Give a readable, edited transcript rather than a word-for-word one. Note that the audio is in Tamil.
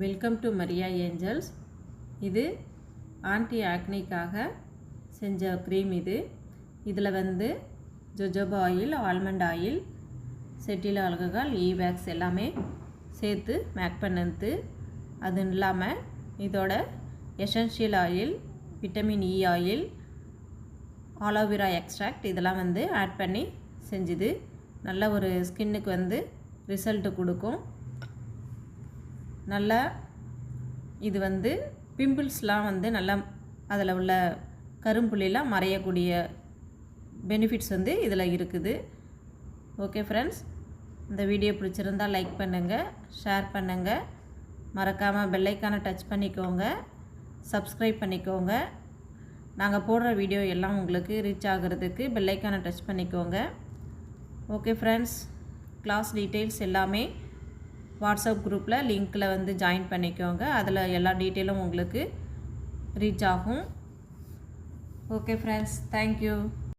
Welcome to Maria Angels. இது ஆன்டி ஆக்னிக்காக செஞ்ச க்ரீம். இதில் வந்து jojoba oil, almond oil, cetyl alcohol, ஈவேக்ஸ் எல்லாமே சேர்த்து மேக் பண்ணது. அது இல்லாமல் இதோட essential oil, vitamin E oil, aloe vera extract இதெல்லாம் வந்து ஆட் பண்ணி செஞ்சுது. நல்ல ஒரு ஸ்கின்னுக்கு வந்து ரிசல்ட்டு கொடுக்கும். நல்லா இது வந்து பிம்பிள்ஸ்லாம் வந்து நல்லா அதில் உள்ள கரும்புள்ளிலாம் மறையக்கூடிய பெனிஃபிட்ஸ் வந்து இதில் இருக்குது. ஓகே ஃப்ரெண்ட்ஸ், இந்த வீடியோ பிடிச்சிருந்தால் லைக் பண்ணுங்கள், ஷேர் பண்ணுங்கள், மறக்காமல் பெல் ஐக்கானை டச் பண்ணிக்கோங்க, சப்ஸ்கிரைப் பண்ணிக்கோங்க. நாங்கள் போடுற வீடியோ எல்லாம் உங்களுக்கு ரீச் ஆகிறதுக்கு பெல் ஐக்கானை டச் பண்ணிக்கோங்க. ஓகே ஃப்ரெண்ட்ஸ், கிளாஸ் டீட்டெயில்ஸ் எல்லாமே வாட்ஸ்அப் குரூப்பில் லிங்க்கில் வந்து ஜாயின் பண்ணிக்கோங்க. அதில் எல்லா டீட்டெயிலும் உங்களுக்கு ரீச் ஆகும். Okay friends, thank you.